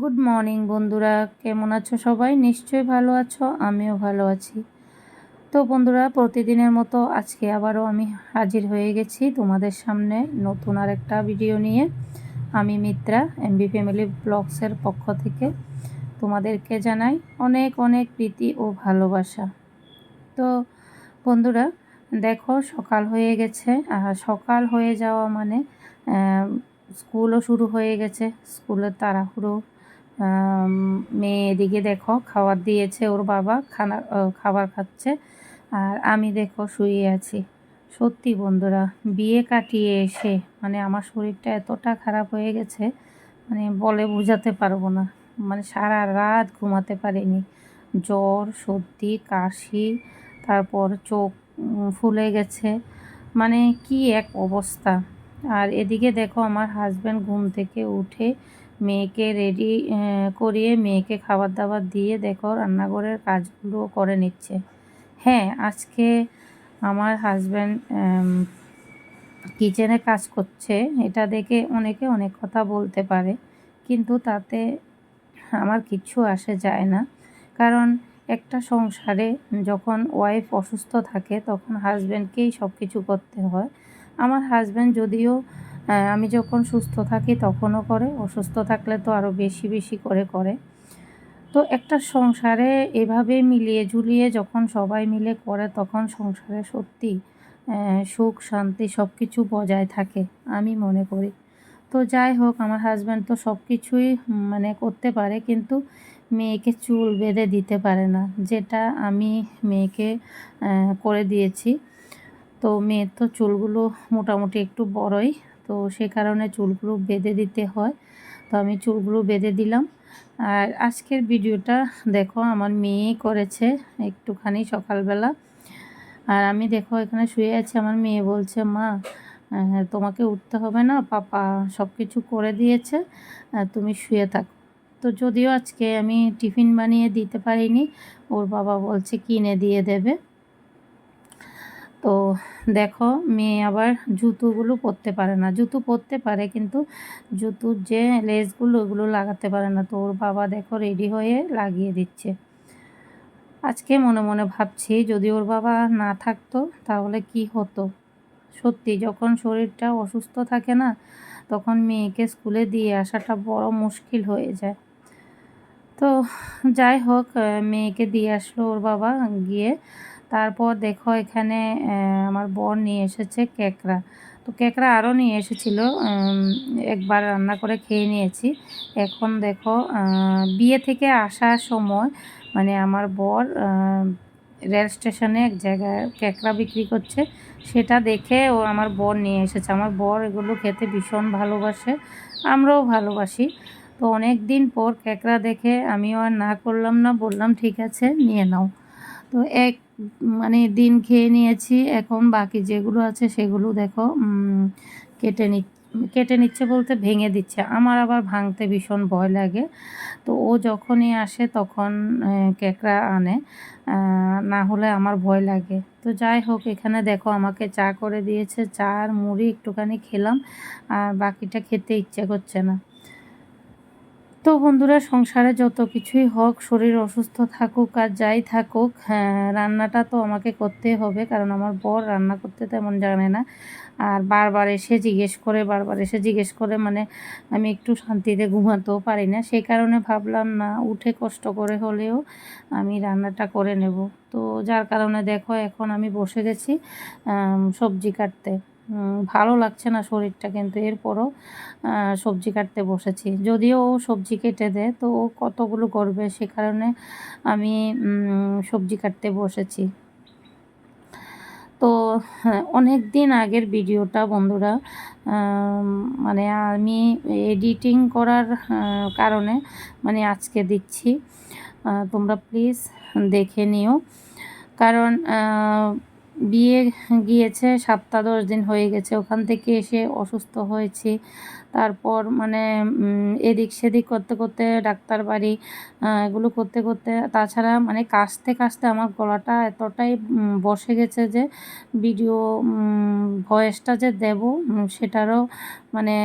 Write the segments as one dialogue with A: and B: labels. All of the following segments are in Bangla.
A: গুড মর্নিং বন্ধুরা, কেমন আছো সবাই? নিশ্চয়ই ভালো আছো, আমিও ভালো আছি। তো বন্ধুরা, প্রতিদিনের মতো আজকে আবারও আমি হাজির হয়ে গেছি তোমাদের সামনে নতুন আরেকটা ভিডিও নিয়ে। আমি মিত্রা, এমবি ফ্যামিলি ব্লগসের পক্ষ থেকে তোমাদেরকে জানাই অনেক অনেক প্রীতি ও ভালোবাসা। তো বন্ধুরা, দেখো সকাল হয়ে গেছে, আর সকাল হয়ে যাওয়া মানে স্কুলও শুরু হয়ে গেছে, স্কুলের তাড়াহুড়ো। মেয়ে এদিকে দেখো খাবার দিয়েছে, ওর বাবা খাবার খাচ্ছে, আর আমি দেখো শুয়ে আছি। সত্যি বন্ধুরা, বিয়ে কাটিয়ে এসে মানে আমার শরীরটা এতটা খারাপ হয়ে গেছে, মানে বলে বোঝাতে পারবো না। মানে সারা রাত ঘুমাতে পারিনি, জ্বর, সর্দি, কাশি, তারপর চোখ ফুলে গেছে, মানে কি এক অবস্থা। আর এদিকে দেখো আমার হাজব্যান্ড ঘুম থেকে উঠে মেয়েকে রেডি করিয়ে মেয়েকে খাবার দাবার দিয়ে দেখো রান্নাঘরের কাজগুলো করে নিচ্ছে। হ্যাঁ, আজকে আমার হাজব্যান্ড কিচেনে কাজ করছে, এটা দেখে অনেকে অনেক কথা বলতে পারে, কিন্তু তাতে আমার কিচ্ছু আসে যায় না। কারণ একটা সংসারে যখন ওয়াইফ অসুস্থ থাকে তখন হাজব্যান্ডকেই সব কিছু করতে হয়। আমার হাজব্যান্ড যদিও আমি যখন সুস্থ থাকি তখনও করে, অসুস্থ থাকলে তো আরও বেশি বেশি করে করে। তো একটা সংসারে এভাবে মিলিয়ে ঝুলিয়ে যখন সবাই মিলে করে তখন সংসারে সত্যি সুখ শান্তি সব কিছু বজায় থাকে আমি মনে করি। তো যাই হোক, আমার হাজব্যান্ড তো সব কিছুই মানে করতে পারে, কিন্তু মেয়েকে চুল বেঁধে দিতে পারে না, যেটা আমি মেয়েকে করে দিয়েছি। তো মেয়ের তো চুলগুলো মোটামুটি একটু বড়ই, তো সে কারণে চুলগুলো বেঁধে দিতে হয়। তো আমি চুলগুলো বেঁধে দিলাম। আর আজকের ভিডিওটা দেখো আমার মেয়েই করেছে একটুখানি সকালবেলা। আর আমি দেখো এখানে শুয়ে আছি, আমার মেয়ে বলছে, মা তোমাকে উঠতে হবে না, পাপা সব কিছু করে দিয়েছে, তুমি শুয়ে থাকো। তো যদিও আজকে আমি টিফিন বানিয়ে দিতে পারিনি, ওর বাবা বলছে কিনে দিয়ে দেবে। তো দেখো মেয়ে আবার জুতোগুলো পরতে পারে না, জুতো পরতে পারে কিন্তু জুতোর যে লেসগুলো ওগুলো লাগাতে পারে না। তো ওর বাবা দেখো রেডি হয়ে লাগিয়ে দিচ্ছে। আজকে মনে মনে ভাবছি যদি ওর বাবা না থাকতো তাহলে কি হতো। সত্যি যখন শরীরটা অসুস্থ থাকে না, তখন মেয়েকে স্কুলে দিয়ে আসাটা বড় মুশকিল হয়ে যায়। তো যাই হোক, মেয়েকে দিয়ে আসলো ওর বাবা গিয়ে। তারপর দেখো এখানে আমার বর নিয়ে এসেছে ক্যাকড়া। তো ক্যাকড়া আরও নিয়ে এসেছিলো, একবার রান্না করে খেয়ে নিয়েছি। এখন দেখো বিয়ে থেকে আসার সময় মানে আমার বর রেল স্টেশনে এক জায়গায় ক্যাকড়া বিক্রি করছে, সেটা দেখে ও আমার বর নিয়ে এসেছে। আমার বর এগুলো খেতে ভীষণ ভালোবাসে, আমরাও ভালোবাসি। তো অনেক দিন পর ক্যাকড়া দেখে আমিও আর না করলাম না, বললাম ঠিক আছে নিয়ে নাও। তো এক মানে দিন খেয়ে নিয়েছি, এখন বাকি যেগুলো আছে সেগুলো দেখো কেটে নি কেটে নিচ্ছে বলতে ভেঙে দিচ্ছে। আমার আবার ভাঙতে ভীষণ ভয় লাগে। তো ও যখনই আসে তখন ক্যাকড়া আনে, না হলে আমার ভয় লাগে। তো যাই হোক, এখানে দেখো আমাকে চা করে দিয়েছে, চা আর মুড়ি একটুখানি খেলাম, আর বাকিটা খেতে ইচ্ছে করছে না। তো বন্ধুরা, সংসারে যত কিছুই হোক, শরীর অসুস্থ থাকুক আর যাই থাকুক, হ্যাঁ রান্নাটা তো আমাকে করতেই হবে, কারণ আমার বর রান্না করতে তেমন জানে না। আর বারবার এসে জিজ্ঞেস করে মানে আমি একটু শান্তিতে ঘুমাতেও পারি না। সেই কারণে ভাবলাম না, উঠে কষ্ট করে হলেও আমি রান্নাটা করে নেব। তো যার কারণে দেখো এখন আমি বসে গেছি সবজি কাটতে। ভালো লাগছে না শরীরটা, কিন্তু এরপরও সবজি কাটতে বসেছি। যদিও ও সবজি কেটে দেয়, তো ও কতগুলো করবে, সে কারণে আমি সবজি কাটতে বসেছি। তো হ্যাঁ, অনেক দিন আগের ভিডিওটা বন্ধুরা, মানে আমি এডিটিং করার কারণে মানে আজকে দিচ্ছি, তোমরা প্লিজ দেখে নিও। কারণ বিয়ে গিয়েছে 7-10 দিন হয়ে গেছে, ওখান থেকে এসে অসুস্থ হয়েছি। তারপর মানে এদিক সেদিক করতে করতে ডাক্তার বাড়ি এগুলো করতে করতে, তাছাড়া মানে কাশতে কাশতে আমার গলাটা এতটাই বসে গেছে যে ভিডিও ভয়েসটা যে দেব সেটারও মানে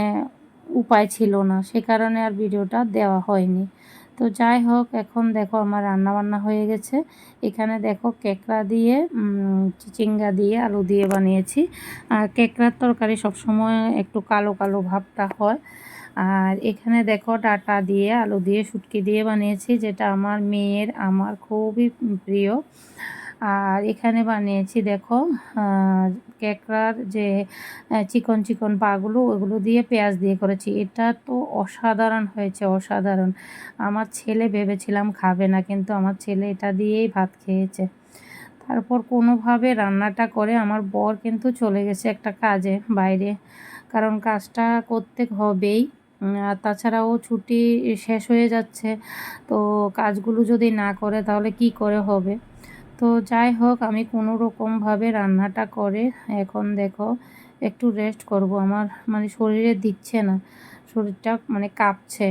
A: উপায় ছিল না, সে কারণে আর ভিডিওটা দেওয়া হয়নি। তো যাই হোক, এখন দেখো আমার রান্নাবান্না হয়ে গেছে। এখানে দেখো কেকড়া দিয়ে চিচিঙ্গা দিয়ে আলু দিয়ে বানিয়েছি। আর কেকড়ার তরকারি সবসময় একটু কালো কালো ভাবটা হয়। আর এখানে দেখো ডাঁটা দিয়ে আলু দিয়ে শুটকি দিয়ে বানিয়েছি, যেটা আমার মেয়ের আমার খুবই প্রিয়। আর এখানে বানিয়েছি দেখো কেকড়ার যে চিকন চিকন পাগুলো, ওগুলো দিয়ে পেঁয়াজ দিয়ে করেছি। এটা তো অসাধারণ হয়েছে, অসাধারণ। আমার ছেলে ভেবেছিলাম খাবে না, কিন্তু আমার ছেলে এটা দিয়েই ভাত খেয়েছে। তারপর কোনোভাবে রান্নাটা করে আমার বর কিন্তু চলে গেছে একটা কাজে বাইরে, কারণ কাজটা করতে হবেই। আর তাছাড়াও ছুটি শেষ হয়ে যাচ্ছে, তো কাজগুলো যদি না করে তাহলে কি করে হবে। তো যাই হোক, আমি কোনো রকমভাবে রান্নাটা করে এখন দেখো একটু রেস্ট করব। আমার মানে শরীরে দিচ্ছে না, শরীরটা মানে কাঁপছে।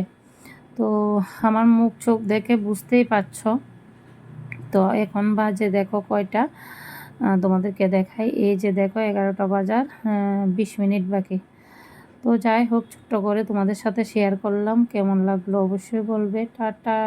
A: তো আমার মুখ চোখ দেখে বুঝতেই পারছো। তো এখন বাজে দেখো কয়টা, তোমাদেরকে দেখাই। এই যে দেখো 11টা বাজার 20 মিনিট বাকি। তো যাই হোক, ছোট্ট করে তোমাদের সাথে শেয়ার করলাম। কেমন লাগলো অবশ্যই বলবে। টাটা।